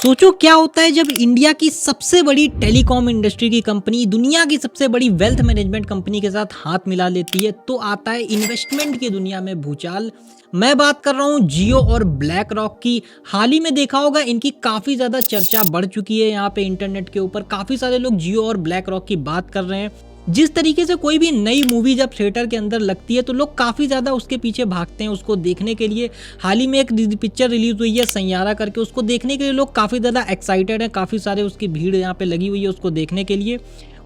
सोचो क्या होता है जब इंडिया की सबसे बड़ी टेलीकॉम इंडस्ट्री की कंपनी दुनिया की सबसे बड़ी वेल्थ मैनेजमेंट कंपनी के साथ हाथ मिला लेती है तो आता है इन्वेस्टमेंट की दुनिया में भूचाल। मैं बात कर रहा हूँ जियो और ब्लैक रॉक की। हाल ही में देखा होगा इनकी काफ़ी ज़्यादा चर्चा बढ़ चुकी है यहाँ पे इंटरनेट के ऊपर। काफ़ी सारे लोग जियो और ब्लैक रॉक की बात कर रहे हैं। जिस तरीके से कोई भी नई मूवी जब थिएटर के अंदर लगती है तो लोग काफ़ी ज़्यादा उसके पीछे भागते हैं उसको देखने के लिए। हाल ही में एक पिक्चर रिलीज हुई है सैयारा करके, उसको देखने के लिए लोग काफ़ी ज़्यादा एक्साइटेड हैं। काफ़ी सारे उसकी भीड़ यहाँ पे लगी हुई है उसको देखने के लिए।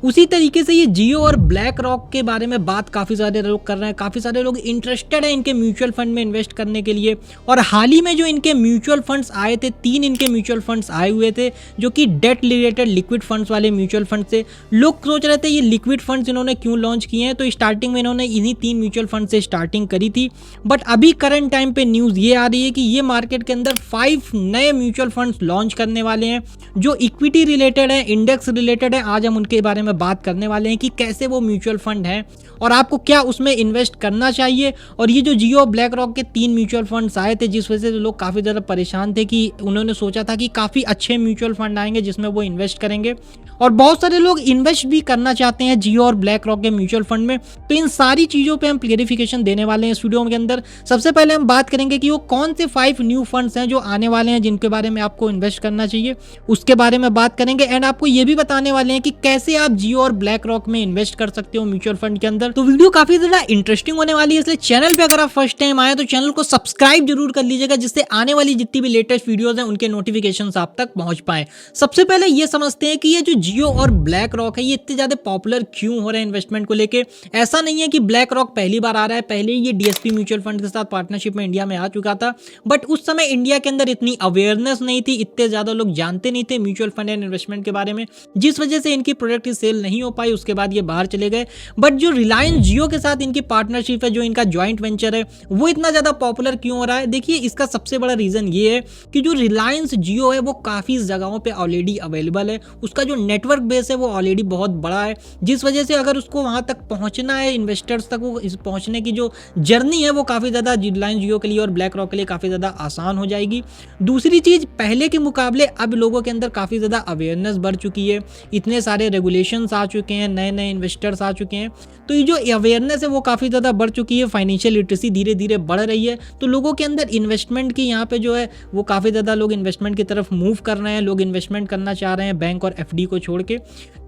उसी तरीके से ये जियो और ब्लैक रॉक के बारे में बात काफ़ी सारे लोग कर रहे हैं। काफ़ी सारे लोग इंटरेस्टेड हैं इनके म्यूचुअल फंड में इन्वेस्ट करने के लिए। और हाल ही में जो इनके म्यूचुअल फंड्स आए थे, 3 इनके म्यूचुअल फंड्स आए हुए थे जो कि डेट रिलेटेड लिक्विड फंड्स वाले म्यूचुअल फंड थे। लोग सोच रहे थे ये लिक्विड फंड्स इन्होंने क्यों लॉन्च किए हैं, तो स्टार्टिंग में इन्होंने इन्हीं 3 म्यूचुअल फंड से स्टार्टिंग करी थी। बट अभी करंट टाइम पे न्यूज़ ये आ रही है कि ये मार्केट के अंदर 5 नए म्यूचुअल फंड्स लॉन्च करने वाले हैं जो इक्विटी रिलेटेड है, इंडेक्स रिलेटेड है। आज हम उनके बारे में बात करने वाले हैं कि कैसे वो म्यूचुअल फंड है और आपको क्या उसमें इन्वेस्ट करना चाहिए। और ये जो जियो और ब्लैक रॉक के 3 म्यूचुअल फंड्स आए थे जिस वजह से लोग काफ़ी ज़्यादा परेशान थे कि उन्होंने सोचा था कि काफ़ी अच्छे म्यूचुअल फंड आएंगे जिसमें वो इन्वेस्ट करेंगे। और बहुत सारे लोग इन्वेस्ट भी करना चाहते हैं जियो और ब्लैक रॉक के म्यूचुअल फंड में। तो इन सारी चीज़ों पे हम क्लेरिफिकेशन देने वाले हैं इस वीडियो के अंदर। सबसे पहले हम बात करेंगे कि वो कौन से 5 न्यू फंड्स हैं जो आने वाले हैं जिनके बारे में आपको इन्वेस्ट करना चाहिए, उसके बारे में बात करेंगे। एंड आपको ये भी बताने वाले हैं कि कैसे आप जियो और ब्लैक रॉक में इन्वेस्ट कर सकते हो म्यूचुअल फंड के अंदर। तो वीडियो काफी ज्यादा इंटरेस्टिंग होने वाली है, इसलिए चैनल पे अगर आप फर्स्ट टाइम आए तो चैनल को सब्सक्राइब जरूर कर लीजिएगा जिससे आने वाली जितनी भी लेटेस्ट वीडियोस हैं उनके नोटिफिकेशन आप तक पहुंच पाए। सबसे पहले ये समझते हैं कि ये जो जियो और ब्लैक रॉक है ये इतने ज्यादा पॉपुलर क्यों हो रहे हैं इन्वेस्टमेंट को लेके। ऐसा नहीं है कि ब्लैक रॉक पहली बार आ रहा है, पहले ये डीएसपी म्यूचुअल फंड के साथ पार्टनरशिप में इंडिया में आ चुका था। बट उस समय इंडिया के अंदर इतनी अवेयरनेस नहीं थी, इतने ज्यादा लोग जानते नहीं थे म्यूचुअल फंड एंड इन्वेस्टमेंट के बारे में, जिस वजह से इनकी प्रोडक्ट की सेल नहीं हो पाई। उसके बाद ये बाहर चले गए। बट जो रिलायंस जियो के साथ इनकी पार्टनरशिप है, जो इनका जॉइंट वेंचर है, वो इतना ज्यादा पॉपुलर क्यों हो रहा है। देखिए इसका सबसे बड़ा रीजन ये है कि जो रिलायंस जियो है वो काफी जगहों पे ऑलरेडी अवेलेबल है। उसका जो नेटवर्क बेस है वो ऑलरेडी बहुत बड़ा है, जिस वजह से अगर उसको वहां तक पहुंचना है, इन्वेस्टर्स तक वो पहुंचने की जो जर्नी है वो काफी ज्यादा रिलायंस जियो के लिए और ब्लैक रॉक के लिए काफी ज्यादा आसान हो जाएगी। दूसरी चीज, पहले के मुकाबले अब लोगों के अंदर काफी ज्यादा अवेयरनेस बढ़ चुकी है, इतने सारे रेगुलेशंस आ चुके हैं, नए नए इन्वेस्टर्स आ चुके हैं। तो ये जो अवेयरनेस है वो काफ़ी ज़्यादा बढ़ चुकी है, फाइनेंशियल लिटरेसी धीरे धीरे बढ़ रही है। तो लोगों के अंदर इन्वेस्टमेंट की यहाँ पे जो है वो काफ़ी ज़्यादा लोग इन्वेस्टमेंट की तरफ मूव कर रहे हैं, लोग इन्वेस्टमेंट करना चाह रहे हैं बैंक और एफडी को छोड़ के।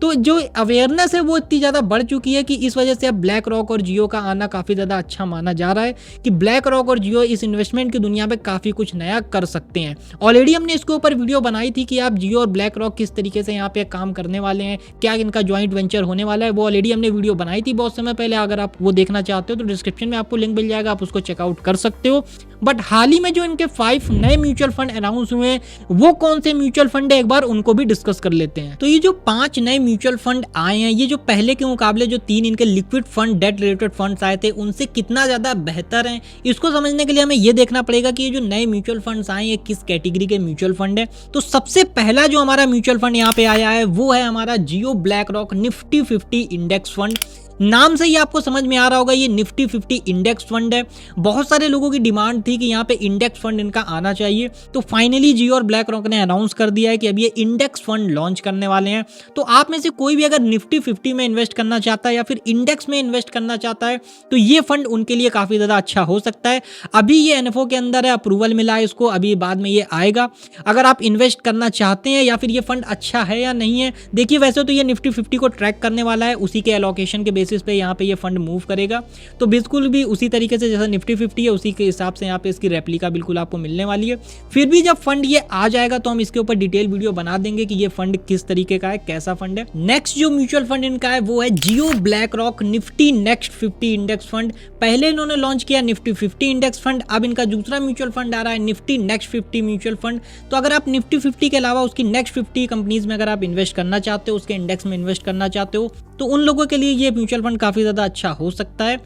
तो जो अवेयरनेस है वो इतनी ज़्यादा बढ़ चुकी है कि इस वजह से अब ब्लैक रॉक और जियो का आना काफ़ी ज़्यादा अच्छा माना जा रहा है कि ब्लैक रॉक और जियो इस इन्वेस्टमेंट की दुनिया में काफ़ी कुछ नया कर सकते हैं। ऑलरेडी हमने इसके ऊपर वीडियो बनाई थी कि आप जियो और ब्लैक रॉक किस तरीके से यहाँ पे काम करने वाले हैं, क्या इनका ज्वाइंट वेंचर होने वाला है। वो ऑलरेडी हमने वीडियो बनाई थी बहुत समय पहले। अगर आप वो देखना चाहते हो तो डिस्क्रिप्शन में आपको लिंक मिल जाएगा, आप उसको चेकआउट कर सकते हो। बट हाल ही में जो इनके 5 नए म्यूचुअल फंड अनाउंस हुए हैं वो कौन से म्यूचुअल फंड है, एक बार उनको भी डिस्कस कर लेते हैं। तो ये जो 5 नए म्यूचुअल फंड आए हैं, ये जो पहले के मुकाबले जो 3 इनके liquid fund debt related funds आए थे उनसे कितना ज्यादा बेहतर है, इसको समझने के लिए हमें ये देखना पड़ेगा कि ये जो नए म्यूचुअल फंड्स आए हैं किस कैटेगरी के म्यूचुअल फंड है। तो सबसे पहला जो हमारा म्यूचुअल फंड यहाँ पे आया है वो है हमारा Jio BlackRock Nifty 50 index fund. नाम से ही आपको समझ में आ रहा होगा ये निफ्टी 50 इंडेक्स फंड है। बहुत सारे लोगों की डिमांड थी कि यहाँ पे इंडेक्स फंड इनका आना चाहिए, तो फाइनली जियो और ब्लैक रॉक ने अनाउंस कर दिया है कि अब ये इंडेक्स फंड लॉन्च करने वाले हैं। तो आप में से कोई भी अगर निफ्टी 50 में इन्वेस्ट करना चाहता है या फिर इंडेक्स में इन्वेस्ट करना चाहता है तो ये फंड उनके लिए काफ़ी ज़्यादा अच्छा हो सकता है। अभी ये एनएफओ के अंदर है, अप्रूवल मिला है इसको, अभी बाद में ये आएगा। अगर आप इन्वेस्ट करना चाहते हैं या फिर ये फंड अच्छा है या नहीं है, देखिए वैसे तो ये निफ्टी 50 को ट्रैक करने वाला है, उसी के एलोकेशन के बेसिस पे यहाँ पे ये फंड मूव करेगा। तो बिल्कुल भी उसी तरीके से जैसा निफ्टी 50 है उसी के हिसाब से यहाँ पे इसकी रेप्लिका बिल्कुल आपको मिलने वाली है। फिर भी जब फंड ये आ जाएगा तो हम इसके ऊपर डिटेल वीडियो बना देंगे कि ये फंड किस तरीके का है, कैसा फंड है। नेक्स्ट जो म्यूचुअल फंड इनका है वो है Jio BlackRock Nifty next 50 index fund. पहले इन्होंने लॉन्च किया निफ्टी 50 इंडेक्स फंड, अब इनका दूसरा म्यूचुअल फंड आ रहा है निफ्टी नेक्स्ट 50 म्यूचुअल फंड। तो अगर आप निफ्टी 50 के अलावा उसकी नेक्स्ट 50 कंपनीज में अगर आप इन्वेस्ट करना चाहते हो, उसके इंडेक्स में इन्वेस्ट करना चाहते हो, तो उन लोगों के लिए ये म्यूचुअल फंड काफी ज्यादा अच्छा हो सकता है।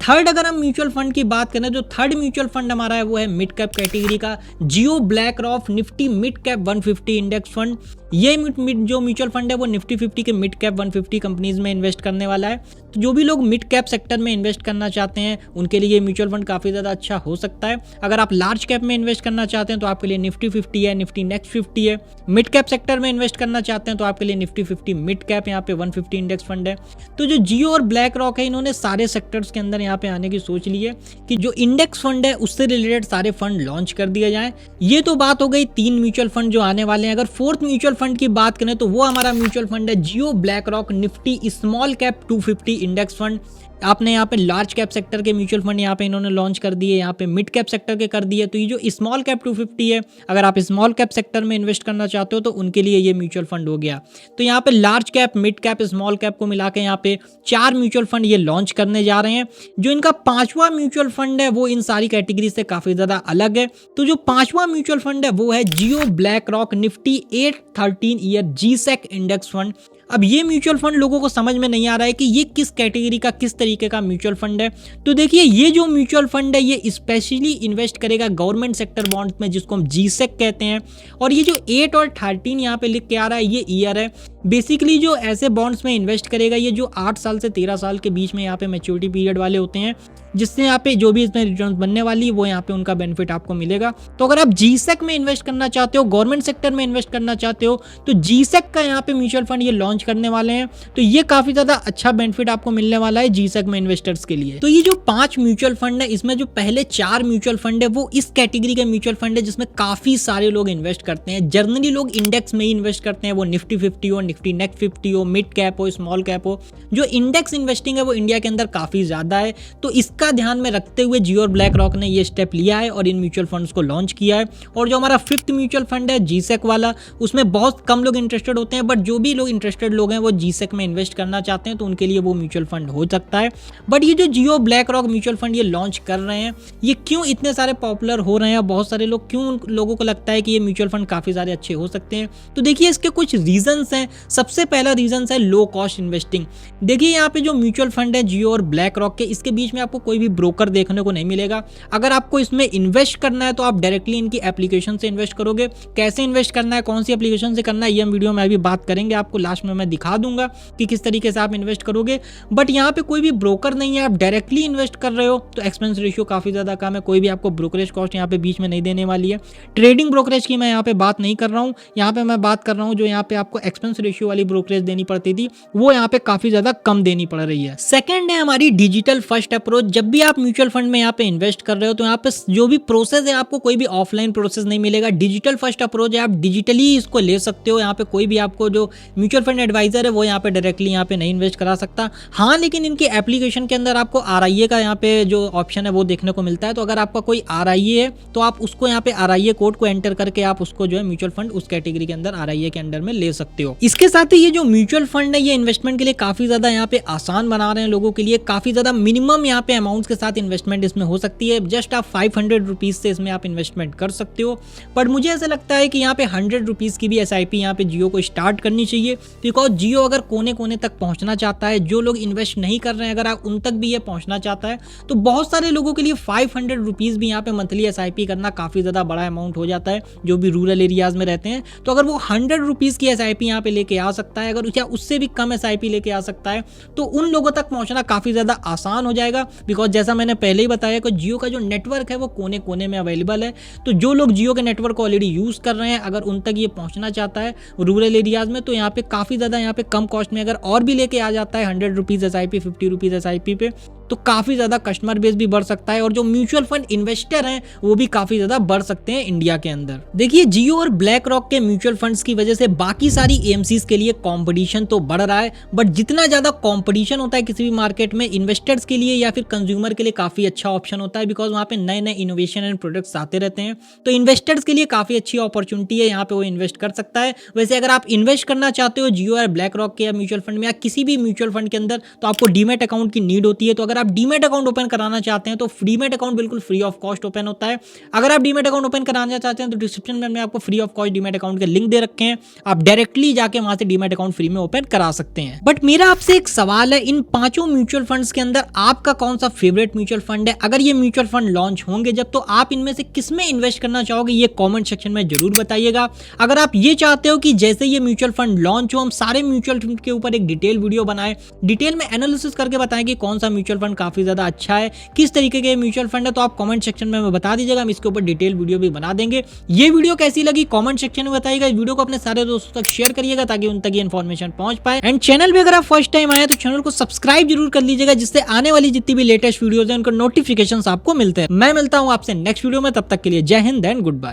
थर्ड अगर हम म्यूचुअल फंड की बात करें तो थर्ड म्यूचुअल फंड हमारा है वो है मिड कैप कैटेगरी का Jio BlackRock Nifty mid cap 150 index fund. ये जो म्यूचुअल फंड है वो निफ्टी 50 के मिड कैप 150 कंपनीज में इन्वेस्ट करने वाला है। तो जो भी लोग मिड कैप सेक्टर में इन्वेस्ट करना चाहते हैं उनके लिए ये म्यूचुअल फंड काफ़ी ज़्यादा अच्छा हो सकता है। अगर आप लार्ज कैप में इन्वेस्ट करना चाहते हैं तो आपके लिए निफ्टी 50 है, निफ्टी नेक्स्ट 50 है। मिड कैप सेक्टर में इन्वेस्ट करना चाहते हैं तो आपके लिए निफ्टी 50 मिड कैप यहाँ पे 150 इंडेक्स फंड है। तो जो जियो और ब्लैक रॉक है इन्होंने सारे सेक्टर्स के अंदर यहाँ पे आने की सोच ली है कि जो इंडेक्स फंड है उससे रिलेटेड सारे फंड लॉन्च कर दिए जाए। ये तो बात हो गई 3 म्यूचुअल फंड जो आने वाले हैं। अगर फोर्थ म्यूचुअल फंड की बात करें तो वो हमारा म्यूचुअल फंड है Jio BlackRock Nifty small cap 250 index fund. आपने यहाँ पे लार्ज कैप सेक्टर के म्यूचुअल फंड यहाँ पे इन्होंने लॉन्च कर दिए, यहाँ पे मिड कैप सेक्टर के कर दिए। तो ये जो स्मॉल कैप 250 है, अगर आप स्मॉल कैप सेक्टर में इन्वेस्ट करना चाहते हो तो उनके लिए ये म्यूचुअल फंड हो गया। तो यहाँ पे large cap, mid cap, small cap को मिला के यहाँ पे 4 म्यूचुअल फंड ये लॉन्च करने जा रहे हैं। जो इनका 5वां म्यूचुअल फंड है वो इन सारी कैटेगरी से काफ़ी ज़्यादा अलग है। तो जो 5वां म्यूचुअल फंड है वो है Jio BlackRock Nifty 813 year G Sec index fund. अब ये म्यूचुअल फंड लोगों को समझ में नहीं आ रहा है कि ये किस कैटेगरी का, किस तरीके का म्यूचुअल फंड है। तो देखिए ये जो म्यूचुअल फंड है ये स्पेशली इन्वेस्ट करेगा गवर्नमेंट सेक्टर बॉन्ड्स में, जिसको हम जी-सेक कहते हैं। और ये जो 8 और 13 यहाँ पे लिख के आ रहा है ये ईयर है। बेसिकली जो ऐसे बॉन्ड्स में इन्वेस्ट करेगा ये जो 8 साल से 13 साल के बीच में यहाँ पे मैच्योरिटी पीरियड वाले होते हैं, जिससे यहाँ पे जो भी इसमें रिटर्न बनने वाली है वो यहाँ पे उनका बेनिफिट आपको मिलेगा। तो अगर आप जी-सेक में इन्वेस्ट करना चाहते हो, गवर्नमेंट सेक्टर में इन्वेस्ट करना चाहते हो, तो जी-सेक का यहाँ पे म्यूचुअल फंड ये लॉन्च करने वाले हैं। तो ये काफी ज्यादा अच्छा बेनिफिट आपको मिलने वाला है जी-सेक में इन्वेस्टर्स के लिए। तो ये जो 5 म्यूचुअल फंड है इसमें जो पहले 4 म्यूचुअल फंड है वो इस कैटेगरी के म्यूचुअल फंड है जिसमें काफी सारे लोग इन्वेस्ट करते हैं। जनरली लोग इंडेक्स में ही इन्वेस्ट करते हैं, वो निफ्टी 50 हो, निफ्टी नेक्स्ट 50 हो, मिड कैप हो, स्मॉल कैप हो। जो इंडेक्स इन्वेस्टिंग है वो इंडिया के अंदर काफी ज्यादा है। तो इसका ध्यान में रखते हुए जियो और ब्लैक रॉक ने ये स्टेप लिया है और इन म्यूचुअल फंड्स को लॉन्च किया है। और जो हमारा 5th म्यूचुअल फंड है जी-सेक वाला, उसमें बहुत कम लोग इंटरेस्टेड होते हैं, बट जो भी लोग इंटरेस्टेड लोग हैं वो जी-सेक में इन्वेस्ट करना चाहते हैं तो उनके लिए वो म्यूचुअल फंड हो सकता है। बट ये जो जियो ब्लैक रॉक म्यूचुअल फंड ये लॉन्च कर रहे हैं, ये क्यों इतने सारे पॉपुलर हो रहे हैं, बहुत सारे लोग क्यों, लोगों को लगता है कि ये म्यूचुअल फंड काफी सारे अच्छे हो सकते हैं। तो देखिए इसके कुछ रीजंस हैं। सबसे पहला रीजन है लो कॉस्ट इन्वेस्टिंग। देखिए यहाँ पे जो म्यूचुअल फंड है जियो और ब्लैक रॉक के, इसके बीच में आपको कोई भी ब्रोकर देखने को नहीं मिलेगा। अगर आपको इसमें इन्वेस्ट करना है तो आप डायरेक्टली इनकी एप्लीकेशन से इन्वेस्ट करोगे। कैसे इन्वेस्ट करना है, कौन सी एप्लीकेशन से करना है, ये हम वीडियो में अभी बात करेंगे, आपको लास्ट में मैं दिखा दूंगा कि किस तरीके से आप इन्वेस्ट करोगे। बट यहाँ पे कोई भी ब्रोकर नहीं है, आप डायरेक्टली इन्वेस्ट कर रहे हो तो एक्सपेंस रेशियो काफी ज्यादा कम है। कोई भी आपको ब्रोकरेज कॉस्ट यहाँ पे बीच में नहीं देने वाली है। ट्रेडिंग ब्रोकरेज की मैं यहाँ पे बात नहीं कर रहा हूँ, यहाँ पे मैं बात कर रहा हूँ जो यहाँ पे आपको एक्सपेंस रेशियो वाली ब्रोकरेज देनी पड़ती थी वो यहाँ पे काफी ज्यादा कम देनी पड़ रही है। सेकंड है हमारी डिजिटल फर्स्ट अप्रोच। जब भी आप म्यूचुअल फंड में यहाँ पे इन्वेस्ट कर रहे हो तो यहाँ पे जो भी प्रोसेस है आपको कोई भी ऑफलाइन प्रोसेस नहीं मिलेगा। डिजिटल फर्स्ट अप्रोच है, आप डिजिटली इसको ले सकते हो। यहाँ पे कोई भी आपको जो म्यूचुअल फंड एडवाइजर है वो यहाँ पे डायरेक्टली यहाँ पे नहीं इन्वेस्ट करा सकता। हाँ, लेकिन इनकी एप्लीकेशन के अंदर आपको RIA का यहाँ पे जो ऑप्शन है वो देखने को मिलता है। तो अगर आपका कोई RIA है तो आप उसको यहाँ पे RIA कोड को एंटर करके आप उसको जो है म्यूचुअल फंड उस कैटेगरी के अंदर RIA के अंडर में ले सकते हो। इसके साथ ही ये जो म्यूचुअल फंड है ये इन्वेस्टमेंट के लिए काफी ज्यादा यहाँ पे आसान बना रहे हैं लोगों के लिए। काफी ज्यादा मिनिमम यहाँ पे अमाउंट के साथ इन्वेस्टमेंट इसमें हो सकती है। जस्ट आप 500 रुपीज से इसमें आप इन्वेस्टमेंट कर सकते हो। बट मुझे ऐसा लगता है कि यहाँ पे 100 रुपीज की भी SIP यहाँ पे जियो को स्टार्ट करनी चाहिए, बिकॉज जियो अगर कोने कोने तक पहुंचना चाहता है, जो लोग इन्वेस्ट नहीं कर रहे हैं अगर आप उन तक भी ये पहुंचना चाहता है तो बहुत सारे लोगों के लिए 500 रुपीज भी यहाँ पे मंथली SIP करना काफी ज्यादा बड़ा अमाउंट हो जाता है जो भी रूरल एरियाज में रहते हैं। तो अगर वो 100 रुपीज की SIP यहाँ पे लेके आ सकता है, अगर उससे भी कम SIP लेके आ सकता है तो उन लोगों तक पहुंचना काफी ज्यादा आसान हो जाएगा। बिकॉज जैसा मैंने पहले ही बताया कि जियो का जो नेटवर्क है वो कोने कोने में अवेलेबल है। तो जो लोग जियो के नेटवर्क को ऑलरेडी यूज कर रहे हैं अगर उन तक ये पहुंचना चाहता है रूरल एरियाज में तो यहाँ पे काफी ज्यादा यहाँ पे कम कॉस्ट में अगर और भी लेके आ जाता है 100 रुपीज SIP, 50 रुपीज SIP पे, तो काफी ज्यादा कस्टमर बेस भी बढ़ सकता है और जो म्यूचुअल फंड इन्वेस्टर हैं वो भी काफी ज्यादा बढ़ सकते हैं इंडिया के अंदर। देखिए जियो और ब्लैक रॉक के म्यूचुअल फंड्स की वजह से बाकी सारी AMCs के लिए कंपटीशन तो बढ़ रहा है, बट जितना ज्यादा कंपटीशन होता है किसी भी मार्केट में, इन्वेस्टर्स के लिए या फिर कंज्यूमर के लिए काफी अच्छा ऑप्शन होता है। बिकॉज वहाँ पे नए नए इनोवेशन एंड प्रोडक्ट्स आते रहते हैं। तो इन्वेस्टर्स के लिए काफी अच्छी अपॉर्चुनिटी है, यहाँ पे वो इन्वेस्ट कर सकता है। वैसे अगर आप इन्वेस्ट करना चाहते हो जियो और ब्लैक रॉक के या म्यूचुअल फंड में या किसी भी म्यूचुअल फंड के अंदर तो आपको डीमैट अकाउंट की नीड होती है। तो अगर आप डीमेट अकाउंट ओपन कराना चाहते हैं तो डीमेट अकाउंट बिल्कुल फ्री ऑफ कॉस्ट ओपन होता है। अगर आप डीमेट अकाउंट ओपन कराना चाहते हैं तो डिस्क्रिप्शन में आपको free of cost demat account के लिंक दे रखे हैं, आप डायरेक्टली जाके वहां से डीमेट अकाउंट फ्री में ओपन करा सकते हैं। बट मेरा आपसे एक सवाल है, इन पांचों म्यूचुअल फंड्स के अंदर आपका कौन सा फेवरेट म्यूचुअल फंड है? अगर ये म्यूचुअल फंड लॉन्च होंगे जब, तो आप इनमें से किस में इन्वेस्ट करना चाहोगे ये कमेंट सेक्शन में जरूर बताइएगा। अगर आप ये चाहते हो कि जैसे ये म्यूचुअल फंड लॉन्च हो हम सारे म्यूचुअल फंड के ऊपर एक डिटेल वीडियो बनाए, डिटेल में एनालिसिस करके बताएं कि कौन सा म्यूचुअल फंड काफी ज्यादा अच्छा है, किस तरीके के म्यूचुअल फंड है, तो आप कमेंट सेक्शन में बता दीजिएगा, हम इसके ऊपर डिटेल वीडियो भी बना देंगे। ये वीडियो कैसी लगी कमेंट सेक्शन में बताइएगा। इस वीडियो को अपने सारे दोस्तों तक शेयर करिएगा ताकि उन तक ये इन्फॉर्मेशन पहुंच पाए। एंड चैनल पे अगर आप फर्स्ट टाइम आए तो चैनल को सब्सक्राइब जरूर कर लीजिएगा, जिससे आने वाली जितनी भी लेटेस्ट वीडियोस हैं उनका नोटिफिकेशन आपको मिलते हैं। मैं मिलता हूं आपसे नेक्स्ट वीडियो में, तब तक के लिए जय हिंद एंड गुड बाय।